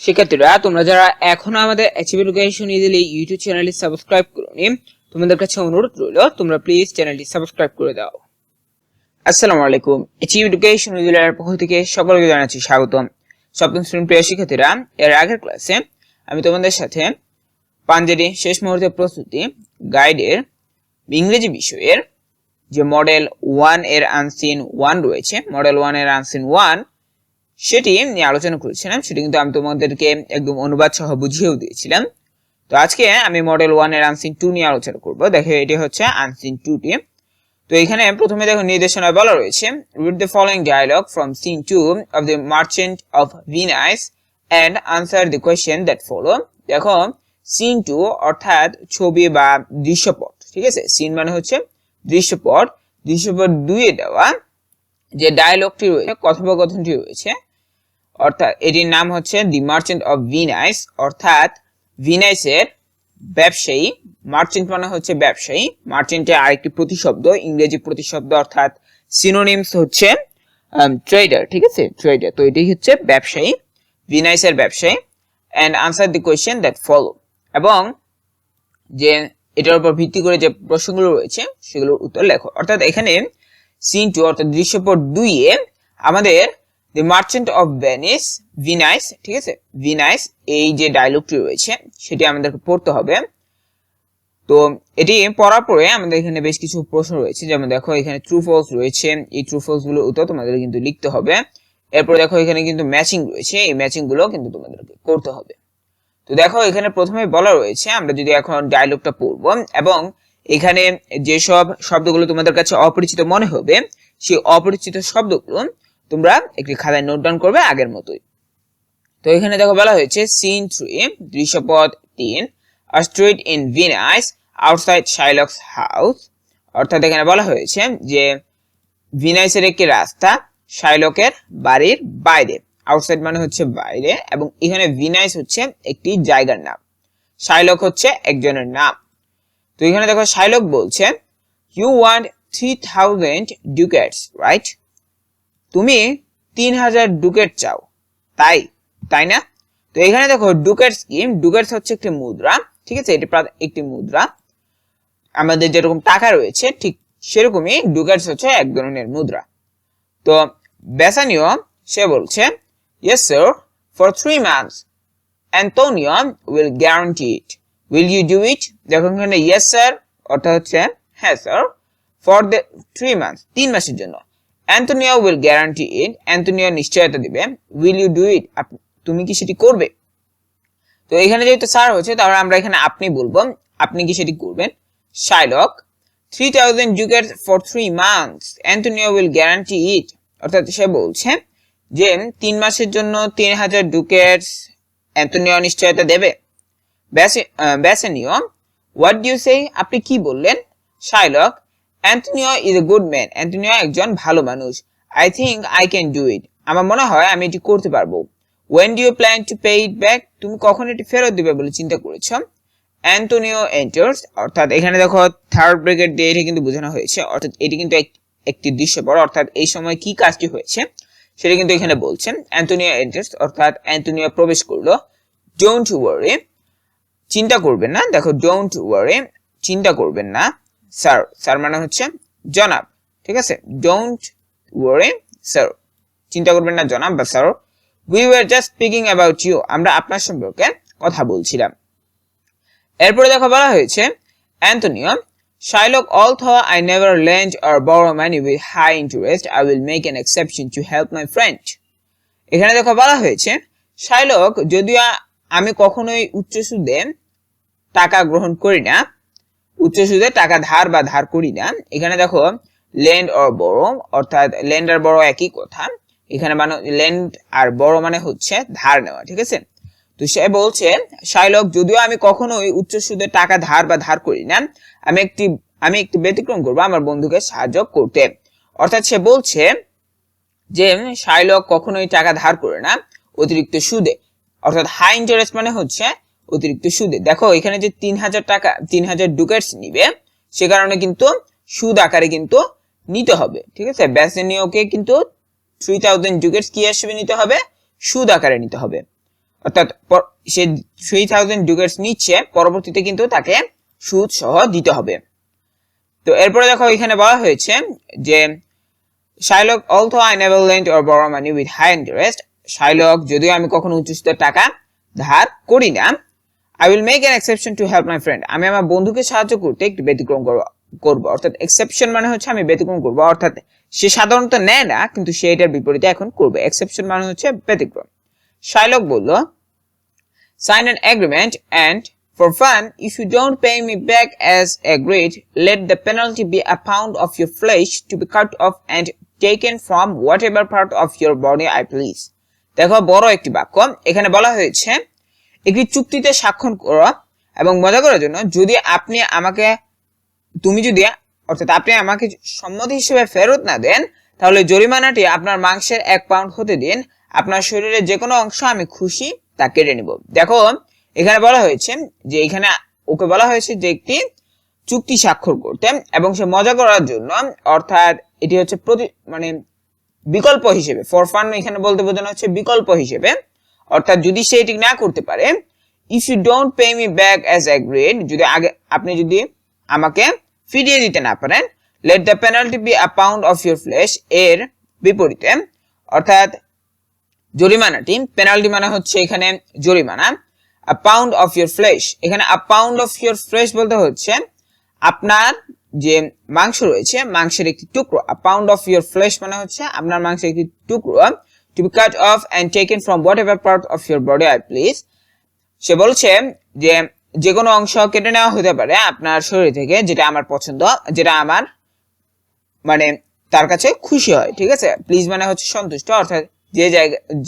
শিক্ষার্থীরা, তোমরা যারা এখনো আমাদের অ্যাচিভ এডুকেশন ইজিলি ইউটিউব চ্যানেলটি সাবস্ক্রাইব করোনি, তোমাদের কাছে অনুরোধ রইল তোমরা প্লিজ চ্যানেলটি সাবস্ক্রাইব করে দাও। আসসালামু আলাইকুম। অ্যাচিভ এডুকেশন ইজিলির পক্ষ থেকে সকলকে জানাচ্ছি স্বাগতম। সপ্তম শ্রেণীর প্রিয় শিক্ষার্থীরা, এর আগের ক্লাসে আমি তোমাদের সাথে পাঞ্জেরি শেষ মুহূর্তের প্রস্তুতি গাইডের ইংরেজি বিষয়ের যে মডেল 1 এর আনসিন 1 রয়েছে, মডেল 1 এর আনসিন 1 সেটি নিয়ে আলোচনা করেছিলাম। সেটি কিন্তু আমি তোমাদেরকে একদম অনুবাদ সহ বুঝিয়েও দিয়েছিলাম। তো আজকে আমি মডেল 1 এর আনসিন 2 নিয়ে আলোচনা করব। দেখো, এটি হচ্ছে আনসিন 2 টি। তো এখানে প্রথমে দেখো নির্দেশনায় বলা রয়েছে, read the following dialogue from scene 2 of the Merchant of Venice and answer the question that follow। দেখো, সিন 2 অর্থাৎ ছবি বা দৃশ্যপট, ঠিক আছে। সিন মানে হচ্ছে দৃশ্যপট, দৃশ্যপট 2 এ দেওয়া যে ডায়লগটি রয়েছে, কথোপকথনটি রয়েছে, অর্থাৎ এটির নাম হচ্ছে দি মার্চেন্ট অফ ভিনাইস, অর্থাৎ ভিনাইসের ব্যবসায়ী। মার্চেন্ট মানে হচ্ছে ব্যবসায়ী। মার্চেন্টের আরেকটি প্রতিশব্দ, ইংরেজি প্রতিশব্দ অর্থাৎ সিনোনিমস হচ্ছে ট্রেডার, ঠিক আছে, ট্রেডার। তো এটি হচ্ছে ব্যবসায়ী, ভিনাইসের ব্যবসায়ী। And answer the question that follow, এবং যে এটার উপর ভিত্তি করে যে প্রশ্নগুলো রয়েছে সেগুলোর উত্তর লেখো। অর্থাৎ এখানে সিন 2 অর্থাৎ দৃশ্যপট 2 এ আমাদের দি মার্চেন্ট অফ ভেনিস, ভিনাইস, ঠিক আছে, ভিনাইস, এই যে ডায়লগটি রয়েছে সেটি আমাদেরকে পড়তে হবে। তো এটি পড়ার পরে আমাদের এখানে বেশ কিছু প্রশ্ন রয়েছে, যেমন দেখো এখানে ট্রু ফলস রয়েছে, এই ট্রু ফলস গুলোর উত্তর তোমাদের কিন্তু লিখতে হবে। এরপর দেখো এখানে কিন্তু ম্যাচিং রয়েছে, এই ম্যাচিং গুলো কিন্তু তোমাদেরকে করতে হবে। তো দেখো এখানে প্রথমে বলা রয়েছে, আমরা যদি এখন ডায়লগটা পড়বো এবং এখানে যেসব শব্দগুলো তোমাদের কাছে অপরিচিত মনে হবে সেই অপরিচিত শব্দগুলো তোমরা একটি খাতায় নোট ডাউন করবে আগের মতোই। তো এখানে দেখো বলা হয়েছে সিন 3 দৃশ্যপট 3, a street in Venice outside Shylock's house। অর্থাৎ এখানে বলা হয়েছে যে ভিনাইসের একটি রাস্তা শাইলকের বাড়ির বাইরে। আউটসাইড মানে হচ্ছে বাইরে, এবং এখানে ভিনাইস হচ্ছে একটি জায়গার নাম, শাইলক হচ্ছে একজনের নাম। তো এখানে দেখো শাইলক বলছে, ইউ ওয়ান্ট 3000 ducats রাইট? তুমি 3000 ডুকেট চাও, তাই না? তো এখানে দেখো ডুকেটস কি, ডুকেটস হচ্ছে একটি মুদ্রা, ঠিক আছে, এটি একটি মুদ্রা। আমাদের যেরকম টাকা রয়েছে ঠিক সেরকমই ডুকেটস হচ্ছে এক ধরনের মুদ্রা। তো বেসানিও সে বলছে, yes sir, for 3 months Antonio will guarantee it, will you do it? দেখো এখানে yes sir অর্থাৎ হচ্ছে হ্যাঁ স্যার, for the 3 months 3 মাসের জন্য, Antonio will guarantee it, Antonio নিশ্চয়তা দিবে, will you do it, তুমি কি সেটি করবে? তো এখানে যেহেতু স্যার হচ্ছে তাহলে আমরা এখানে আপনি বলবো, আপনি কি সেটি করবেন? Shylock 3000 ducats for 3 months, Antonio will guarantee it। অর্থাৎ সে বলছে যে 3 মাসের জন্য 3000 ডুকেটস অ্যান্টোনিও নিশ্চয়তা দেবে। বেসানিও, হোয়াট ডু ইউ সে, আপনি কি বললেন? Shylock, Antonio is a good man, Antonio একজন ভালো মানুষ। I think I can do it, আমার মনে হয় আমি এটি করতে পারবো। When do you plan to pay it back? তুমি কখন এটি ফেরত দিবে বলে চিন্তা করেছো? অ্যান্টোনিও এন্টার্স, অর্থাৎ এখানে দেখো থার্ড ব্র্যাকেট দিয়ে এটি কিন্তু বোঝানো হয়েছে, অর্থাৎ এটি কিন্তু একটি দৃশ্যপট, অর্থাৎ এই সময় কি কাজটি হয়েছে সেটা কিন্তু এখানে বলছেন। অ্যান্টোনিও এন্টার্স অর্থাৎ অ্যান্টোনিও প্রবেশ করলো। ডোন্ট ওয়ারি, চিন্তা করবেন না, দেখো ডোন্ট ওয়ারি, চিন্তা করবেন না। স্যার, স্যার মানে হচ্ছে জনাব, ঠিক আছে, ডোন্ট ওয়ারি স্যার, চিন্তা করবেন না জনাব বা sir. We were just speaking about you, আমরা আপনার সম্পর্কে কথা বলছিলাম। এরপরে দেখো বলা হয়েছে, Antonio, Shylock, although I never lend or borrow money with high interest, I will make an exception to help my friend। এখানে দেখো বলা হয়েছে, শাইলক, যদিও আমি কখনোই উচ্চ সুদে টাকা গ্রহণ করি না, উচ্চ সুদে টাকা ধার করি না। এখানে দেখো লেন্ড অর বড়ো, অর্থাৎ লেন্ড আর বড়ো একই কথা। এখানে মানে লেন্ড আর বড়ো মানে হচ্ছে ধার নেওয়া, ঠিক আছে। তো সে বলছে, শাইলক, যদিও আমি কখনোই উচ্চ সুদে টাকা ধার করি না, আমি একটি ব্যতিক্রম করবো আমার বন্ধুকে সাহায্য করতে। অর্থাৎ সে বলছে যে শাইলক কখনোই টাকা ধার করে না অতিরিক্ত সুদে, অর্থাৎ হাই ইন্টারেস্ট মানে হচ্ছে অতিরিক্ত সুদে। দেখো এখানে যে 3000 ডুকেটস নিবে সে কারণে কিন্তু সুদ আকারে কিন্তু নিতে হবে, ঠিক আছে। বেসানিওকে কিন্তু 3000 ডুকেটস কি হিসেবে নিতে হবে? সুদ আকারে নিতে হবে। অর্থাৎ সে 3000 ডুকেটস নিচ্ছে, পরবর্তীতে কিন্তু তাকে সুদ সহ দিতে হবে। তো এরপরে দেখো এখানে বলা হয়েছে যে Shylock although I never lend or borrow money with high interest, Shylock যদিও আমি কখনো উচ্চ সুদের টাকা ধার করি না, I will make an exception to help my friend, আমি আমার বন্ধুকে সাহায্য করতে একটু ব্যতিক্রম করবো। অর্থাৎ এক্সেপশন মানে হচ্ছে আমি ব্যতিক্রম করবো, অর্থাৎ সে সাধারণত নেয় না কিন্তু সে এটার বিপরীতে এখন করবে। এক্সেপশন মানে হচ্ছে ব্যতিক্রম। শাইলক বলল, sign an agreement and for fun, if you don't pay me back as agreed, let the penalty be a pound of your flesh to be cut off and taken from whatever part of your body I please. দেখো বড় একটি বাক্য, এখানে বলা হয়েছে একটি চুক্তিতে স্বাক্ষর করো এবং মজা করার জন্য যদি আপনি আমাকে সম্মতি হিসেবে ফেরত না দেন, তাহলে জরিমানাটি আপনার মাংসের 1 পাউন্ড হতে দিন, আপনার শরীরের যে কোনো অংশ আমি খুশি তা কেটে নিব। দেখো এখানে বলা হয়েছে যে এখানে ওকে বলা হয়েছে যে একটি চুক্তি স্বাক্ষর করতে এবং সে মজা করার জন্য, অর্থাৎ এটি হচ্ছে বিকল্প হিসেবে, ফর ফান এখানে বলতে বোঝানো হচ্ছে বিকল্প হিসেবে, অর্থাৎ যদি সে এটি না করতে পারে, if you don't pay me back as agreed, আপনি যদি আমাকে ফিরিয়ে দিতে না পারেন, let the penalty be a pound of your flesh, এর বিপরীতে অর্থাৎ জরিমানাটি, পেনাল্টি মানে হচ্ছে এখানে জরিমানা, a pound of your flesh, এখানে a pound of your flesh বলতে হচ্ছে আপনার যে মাংস রয়েছে মাংসের একটি টুকরো, a pound of your flesh মানে হচ্ছে আপনার মাংসের একটি টুকরো, to B cut off and taken from whatever part of your body I please, সে বলছে যে কোনো অংশ কেটে নেওয়া হতে পারে আপনার শরীর থেকে যেটা আমার পছন্দ, যেটা আমার তার কাছে খুশি হয়, ঠিক আছে। প্লিজ মানে হচ্ছে সন্তুষ্ট, অর্থাৎ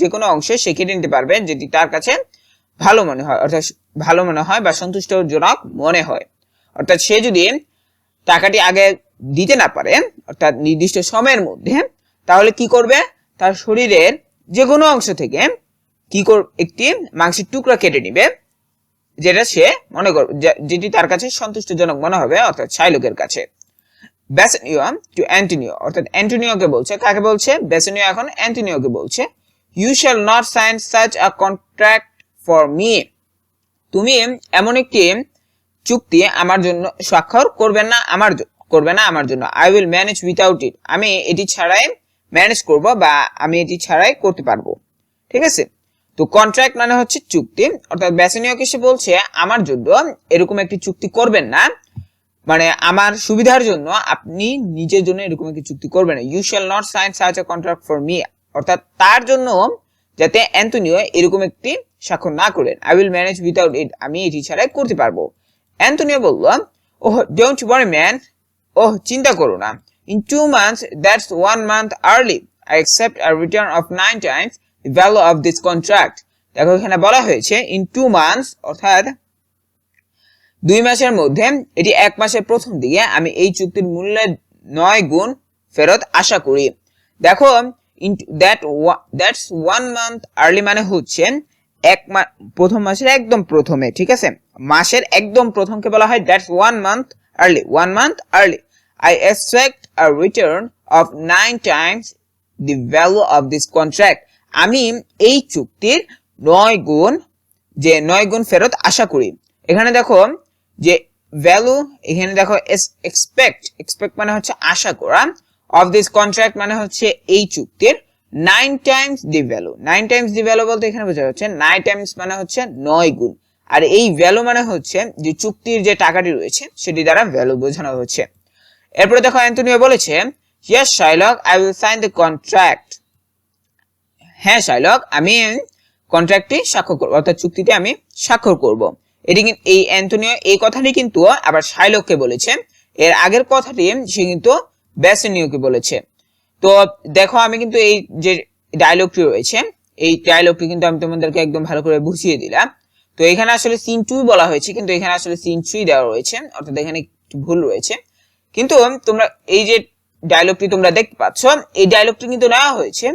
যে কোনো অংশে সে কেটে নিতে পারবে যেটি তার কাছে ভালো মনে হয়, অর্থাৎ ভালো মনে হয় বা সন্তুষ্টজনক মনে হয়। অর্থাৎ সে যদি টাকাটি আগে দিতে না পারে, অর্থাৎ নির্দিষ্ট সময়ের মধ্যে, তাহলে কি করবে, তার শরীরের যে কোনো অংশ থেকে একটি মাংসের টুকরা কেটে নিবে, যেটা সে মনে করবে যেটি তার কাছে সন্তুষ্টজনক মনে হবে, অর্থাৎ শাইলকের কাছে। বেসেনিও টু অ্যান্টোনিও, অর্থাৎ অ্যান্টোনিওকে বলছে, কাকে বলছে, বেসেনিও এখন অ্যান্টোনিওকে বলছে, you shall not sign such a contract for me, তুমি এমন একটি চুক্তি আমার জন্য স্বাক্ষর করবে না আমার জন্য, আই উইল ম্যানেজ উইথাউট ইট, আমি এটি ছাড়াই ম্যানেজ করব বা আমি এটি ছাড়াই করতে পারবো, ঠিক আছে। তো কন্ট্রাক্ট মানে হচ্ছে চুক্তি, অর্থাৎ বেসেনিওকে সে বলছে আমার জন্য এরকম একটি চুক্তি করবেন না, আমার সুবিধার জন্য আপনি নিজের জন্য এরকম একটি চুক্তি করবেন না, you shall not sign such a contract for me, অর্থাৎ তার জন্য যাতে অ্যান্টোনিও এরকম একটি স্বাক্ষর না করেন, আই উইল ম্যানেজ উইথাউট ইট, আমি এটি ছাড়াই করতে পারবো। অ্যান্টোনিও বলল, ওহ ডোন্ট ওয়ারি ম্যান, ওহ চিন্তা করো না, in 2 months that's 1 month early, I accept a return of 9 times the value of this contract। দেখো এখানে বলা হয়েছে ইন 2 months, অর্থাৎ 2 মাসের মধ্যে, এটি 1 মাসের প্রথম দিকে আমি এই চুক্তির মূল্যের 9 গুণ ফেরত আশা করি। দেখো দ্যাটস 1 month আর্লি মানে হচ্ছে প্রথম মাসের একদম প্রথমে, ঠিক আছে, মাসের একদম প্রথমকে বলা হয় that's 1 month early, 1 month early, I expect a return of 9 times the value of this contract, আমি এই চুক্তির 9 গুণ ফেরত আশা করি। এখানে দেখো যে ভ্যালু, এখানে দেখো এক্সপেক্ট মানে হচ্ছে আশা করা, অফ দিস কন্ট্রাক্ট মানে হচ্ছে এই চুক্তির, 9 times the value, 9 times the value বলতে এখানে বোঝা যাচ্ছে 9 times মানে হচ্ছে 9 গুণ, আর এই ভ্যালু মানে হচ্ছে যে চুক্তির যে টাকাটি রয়েছে সেটি দ্বারা ভ্যালু বোঝানো হচ্ছে। এরপরে দেখো অ্যান্টোনিও বলেছে, yes Shylock, I will sign the contract, হ্যাঁ শাইলক আমি কন্ট্রাক্টটি স্বাক্ষর করব, অর্থাৎ চুক্তিতে আমি স্বাক্ষর করব। এটি কিন্তু এই অ্যান্টোনিও এই কথাটি কিন্তু আবার শাইলককে বলেছে, এর আগের কথাটি সে কিন্তু বেসেনিওকে বলেছে। তো দেখো আমি কিন্তু এই যে ডায়লগটি রয়েছে এই ডায়লগটি কিন্তু আমি তোমাদেরকে একদম ভালো করে বুঝিয়ে দিলাম। তো এখানে আসলে সিন 2 বলা হয়েছে কিন্তু এখানে আসলে সিন 3 দেওয়া রয়েছে, অর্থাৎ এখানে একটু ভুল রয়েছে। কিন্তু তোমরা এই যে ডায়লগটি তোমরা দেখতে পাচ্ছ, এই ডায়লগটি কিন্তু নেওয়া হয়েছে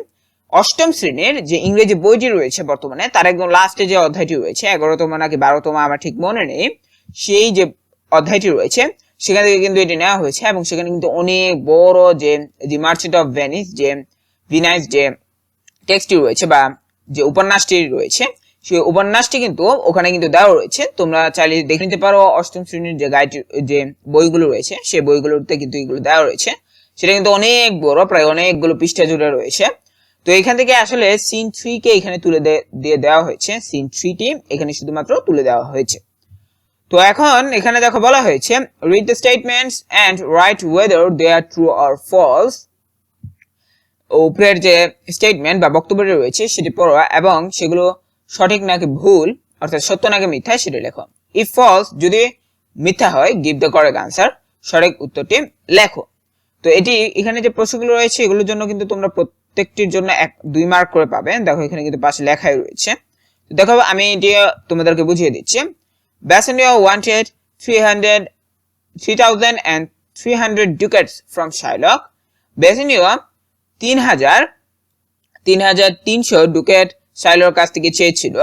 8ম শ্রেণীর যে ইংরেজি বইটি রয়েছে বর্তমানে তার একদম লাস্টে যে অধ্যায়টি রয়েছে 11তম নাকি 12তম আমার ঠিক মনে নেই, সেই যে অধ্যায়টি রয়েছে সেখান থেকে কিন্তু এটি নেওয়া হয়েছে এবং সেখানে কিন্তু অনেক বড় যে দি মার্চেন্ট অফ ভেনিস যে ভিনাইস যে টেক্সটটি রয়েছে বা যে উপন্যাসটি রয়েছে সেই উপন্যাসটি কিন্তু ওখানে কিন্তু দেওয়া রয়েছে, তোমরা চাইলে দেখে নিতে পারো। অষ্টম শ্রেণীর যে গাইড যে বইগুলো রয়েছে সেই বইগুলোতে কিন্তু এগুলো দেওয়া রয়েছে। সেটা কিন্তু অনেক বড়, প্রায় অনেকগুলো পৃষ্ঠা জুড়ে রয়েছে। তো এখান থেকে আসলে সিন 3 কে এখানে তুলে দিয়ে দেওয়া হয়েছে, সিন 3 টি এখানে শুধুমাত্র তুলে দেওয়া হয়েছে। তো এখন এখানে দেখো বলা হয়েছে read the statements and write whether they are true or false। উপরের যে স্টেটমেন্ট বা বক্তব্যটি রয়েছে সেটি পড়ো এবং সেগুলো সঠিক নাকি ভুল, অর্থাৎ সত্য নাকি মিথ্যা সেটা লেখো। if false, যদি মিথ্যা হয় give the correct answer, সঠিক উত্তরটি লেখো। তো এটি এখানে যে প্রশ্নগুলো রয়েছে এগুলোর জন্য কিন্তু তোমরা প্রত্যেকটির জন্য 2 মার্ক করে পাবে। দেখো এখানে কিন্তু পাশে লেখাই রয়েছে। দেখো আমি এটি তোমাদেরকে বুঝিয়ে দিচ্ছি। Bassanio wanted 3,300 ducats from Shylock। Bassanio 3,300 Duckett শাইলকের কাছ থেকে চেয়েছিল।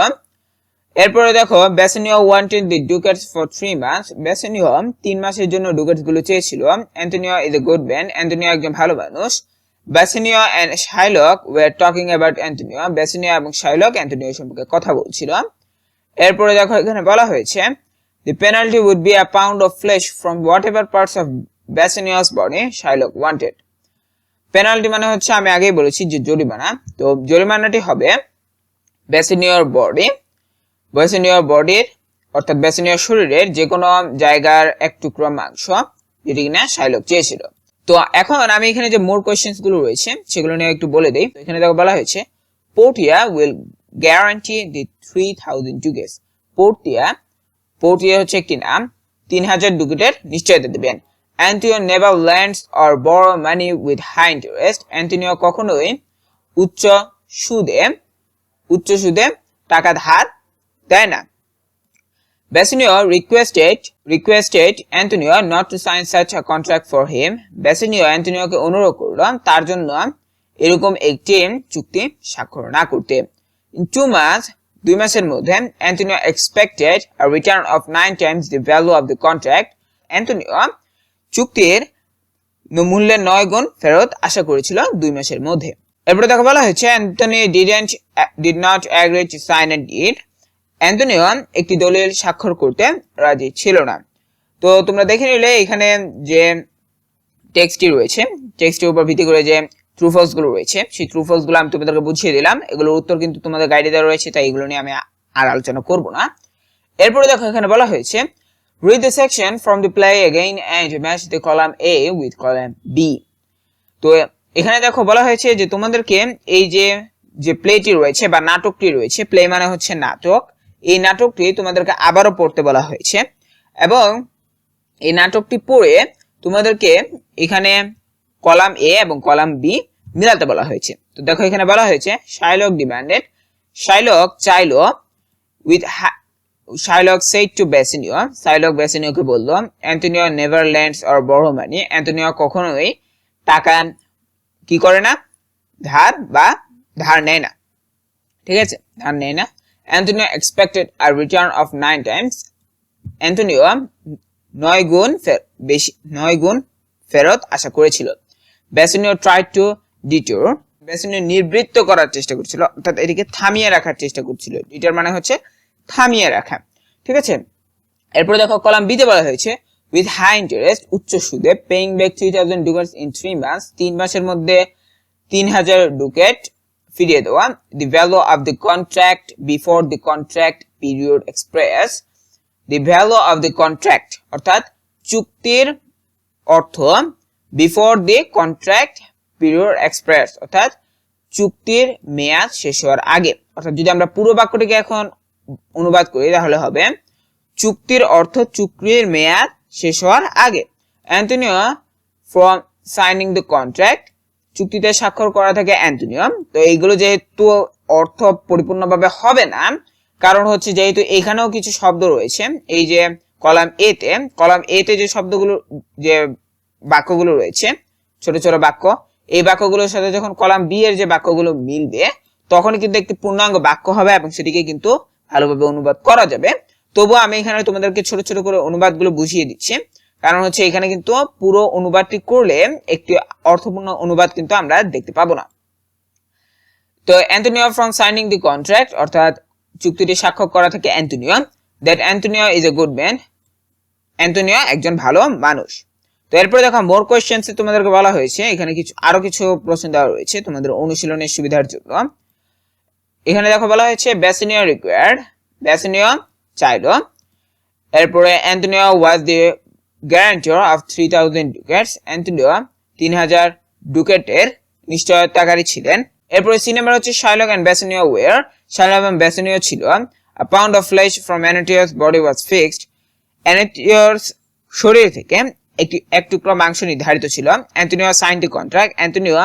এরপরে দেখো Bassanio wanted the ducats for 3 months। Bassanio 3 মাসের জন্য ডুকেটস গুলো চেয়েছিল। Antonio is a good man। Antonio একজন ভালো মানুষ। Bassanio and Shylock were talking about Antonio। Bassanio এবং Shylock Antonio সম্পর্কে কথা বলছিল। এরপরে দেখো এখানে বলা হয়েছে the penalty would be a pound of flesh from whatever parts of Bassanio's body Shylock wanted। Penalty মানে হচ্ছে আমি আগেই বলেছি যে জরিমানা। তো জরিমানাটি হবে Bassanio's বডির অর্থাৎ Bassanio's শরীরের যে কোনো জায়গার এক টুকরো মাংস, যেটি কিনা শাইলক চেয়েছিল। তো এখন আমি এখানে যে মোর কোশ্চেনস গুলো রয়েছে সেগুলো নিয়ে একটু বলে দেই। তো এখানে দেখো বলা হয়েছে Portia will guarantee the 3,000 ducats। পোর্টিয়া হচ্ছে একটি নাম, 3,000 ডুকেটের নিশ্চয়তা দেবেন। Antonio never lends or borrow money with high interest। Antonio কখনোই উচ্চ সুদে টাকা ধার দেয় না। Bassanio requested Antonio not to sign such a contract for him। Bassanio Antonioকে অনুরোধ করল তার জন্য এরকম একটি চুক্তি স্বাক্ষর না করতে। In 2 months, 2 মাসের মধ্যে Antonio expected a return of 9 times the value of the contract। Antonio চুক্তির মূল্যের 9 গুণ ফেরত আশা করেছিল 2 মাসের মধ্যে। এরপরে দেখো বলা হয়েছে Antonio did not agree to sign a deed। Antonio একটি দলিল স্বাক্ষর করতে রাজি ছিল না। তো তোমরা দেখে নিলে এখানে যে টেক্সটটি রয়েছে, টেক্সটের উপর ভিত্তি করে যে ট্রু ফলস গুলো রয়েছে সেই ট্রু ফলস গুলো আমি তোমাদেরকে বুঝিয়ে দিলাম। এগুলোর উত্তর কিন্তু তোমাদের গাইডে দেওয়া রয়েছে, তাই এগুলো নিয়ে আমি আর আলোচনা করব না। এরপরে দেখো এখানে বলা হয়েছে read the section from the play again and match the column A with column B। তো এখানে দেখো বলা হয়েছে যে তোমাদেরকে এই যে প্লেটি রয়েছে বা নাটকটি রয়েছে, প্লে মানে হচ্ছে নাটক, এই নাটকটি তোমাদেরকে আবারও পড়তে বলা হয়েছে এবং এই নাটকটি পড়ে তোমাদেরকে এখানে কলাম A এবং কলাম B মিলাতে বলা হয়েছে। তো দেখো এখানে বলা হয়েছে Shylock demanded, Shylock চাইলো, with Shylock said to Bassanio, Shylock Bassanioকে বলল Antonio never lends or borrow money। Antonio কখনোই টাকা কি করে না, ধার নেয় না, ঠিক আছে, ধার নেয় না। Antonio expected a return of 9 times। Antonio 9 গুণ ফেরত আশা করেছিল। Bassanio tried to deter, Bassanio নিবৃত্ত করার চেষ্টা করছিল, অর্থাৎ এটিকে থামিয়ে রাখার চেষ্টা করছিল। ডিটার মানে হচ্ছে থামিয়ে রাখা, ঠিক আছে। এরপর দেখো কলাম বি তে বলা হয়েছে with high interest, উচ্চ সুদে, paying back 3,000 ducats in 3 months, 3 মাসের মধ্যে 3,000 ডুকেট ফিরিয়ে দেওয়া। the value of the contract before the contract period expires, the value of the contract অর্থাৎ চুক্তির অর্থ before the contract period expires অর্থাৎ চুক্তির মেয়াদ শেষ হওয়ার আগে। অর্থাৎ যদি আমরা পুরো বাক্যটিকে এখন অনুবাদ করি তাহলে হবে চুক্তির অর্থ চুক্তির মেয়াদ শেষ হওয়ার আগে। Antonio from signing the contract, চুক্তিতে স্বাক্ষর করা থাকে অ্যান্টোনিও। তো এইগুলো যেহেতু অর্থ পরিপূর্ণভাবে হবে না, কারণ হচ্ছে যেহেতু এখানেও কিছু শব্দ রয়েছে, এই যে কলাম এ তে যে শব্দগুলো যে বাক্যগুলো রয়েছে ছোট ছোট বাক্য, এই বাক্যগুলোর সাথে যখন কলাম বি এর যে বাক্যগুলো মিলবে তখন কিন্তু একটি পূর্ণাঙ্গ বাক্য হবে এবং সেটিকে কিন্তু ভালোভাবে অনুবাদ করা যাবে। তবুও আমি এখানে তোমাদেরকে ছোট ছোট করে অনুবাদগুলো বুঝিয়ে দিচ্ছি, কারণ হচ্ছে এখানে কিন্তু পুরো অনুবাদটি করলে একটি অর্থপূর্ণ অনুবাদ কিন্তু আমরা দেখতে পাবো না। তো Antonio from signing the contract অর্থাৎ চুক্তিটি স্বাক্ষর করা থাকে Antonio. That Antonio is a good man. Antonio একজন ভালো মানুষ। তো এরপরে দেখো মোর কোয়েশ্চেন্সে তোমাদেরকে বলা হয়েছে, এখানে আরো কিছু প্রশ্ন দেওয়া রয়েছে তোমাদের অনুশীলনের সুবিধার জন্য। এখানে দেখো বলা হয়েছে বেসিনিও রিকোয়ার্ড, বেসিনিও চাইলো। এরপরে Antonio was the guarantor of 3000 ducats, Antonio 3000 ডুকেটের নিশ্চয়তাকারী ছিলেন। এরপরে সি নাম্বার হচ্ছে Shylock and Bassanio were, Shylock এবং বেসিনিও ছিল। A pound of flesh from Antonio's body was fixed, Antonio's শরীর থেকে এক টুকরো মাংস নির্ধারিত ছিল। Antonio sign the contract, Antonio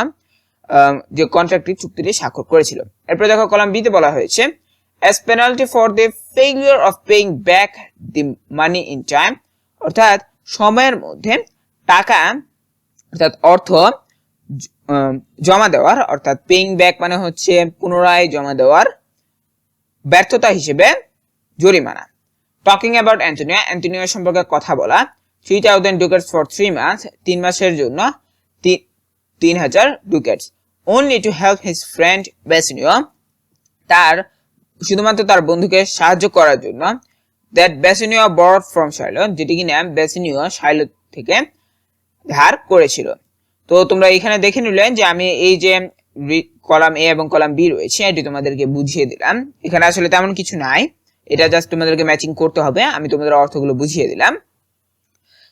যে কন্ট্রাক্টটি চুক্তিটি স্বাক্ষর করেছিল। এরপরে দেখো কলাম বি তে বলা হয়েছে as penalty for the failure of paying back the money in time, অর্থাৎ সময়ের মধ্যে টাকা অর্থাৎ অর্থ জমা দেওয়ার, অর্থাৎ পেইং ব্যাক মানে হচ্ছে পুনরায় জমা দেওয়ার ব্যর্থতা হিসেবে জরিমানা। টকিং অ্যাবাউট অ্যান্টোনিও, অ্যান্টোনিও সম্পর্কে কথা বলা। 3000 ডুকেটস ফর 3 months, 3 মাসের জন্য 3000 ডুকেটস। only to help his friend বেসিনিও, তার শুধুমাত্র তার বন্ধুকে সাহায্য করার জন্য। দ্যাট বেসিনিও borrowed from শাইলক, যেটি কিনা বেসিনিও শাইলক থেকে ধার করেছিল। তো তোমরা এখানে দেখে নিলেন যে আমি এই যে কলাম এ এবং কলাম বি রয়েছে এটি তোমাদেরকে বুঝিয়ে দিলাম। এখানে আসলে তেমন কিছু নাই, এটা জাস্ট তোমাদেরকে ম্যাচিং করতে হবে। আমি তোমাদের অর্থগুলো বুঝিয়ে দিলাম।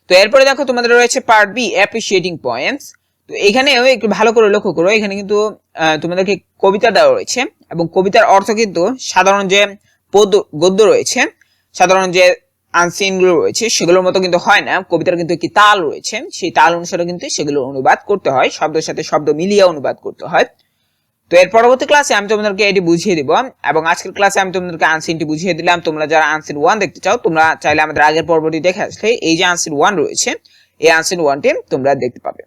তো এরপরে দেখো তোমাদের রয়েছে পার্ট বি অ্যাপ্রিশিয়েটিং পয়েন্টস। তো এখানেও একটু ভালো করে লক্ষ্য করো, এখানে কিন্তু তোমাদেরকে কবিতা দেওয়া রয়েছে এবং কবিতার অর্থ কিন্তু সাধারণ যে গদ্য রয়েছে, সাধারণ যে আনসিন গুলো রয়েছে সেগুলোর মতো কিন্তু হয় না। কবিতার কিন্তু একটি তাল রয়েছে, সেই তাল অনুসারে কিন্তু সেগুলো অনুবাদ করতে হয়, শব্দের সাথে শব্দ মিলিয়ে অনুবাদ করতে হয়। তো এর পরবর্তী ক্লাসে আমি তোমাদেরকে এটি বুঝিয়ে দিব এবং আজকের ক্লাসে আমি তোমাদেরকে আনসিনটি বুঝিয়ে দিলাম। তোমরা যারা আনসিন 1 দেখতে চাও তোমরা চাইলে আমাদের আগের পর্বটি দেখে আসলে এই যে আনসিন 1 রয়েছে এই আনসিন 1টি তোমরা দেখতে পাবে।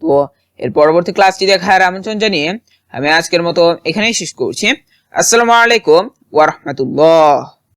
তো এর পরবর্তী ক্লাসটি দেখার আমন্ত্রণ জানিয়ে আমি আজকের মতো এখানেই শেষ করছি। আসসালামু আলাইকুম ওয়া রাহমাতুল্লাহ।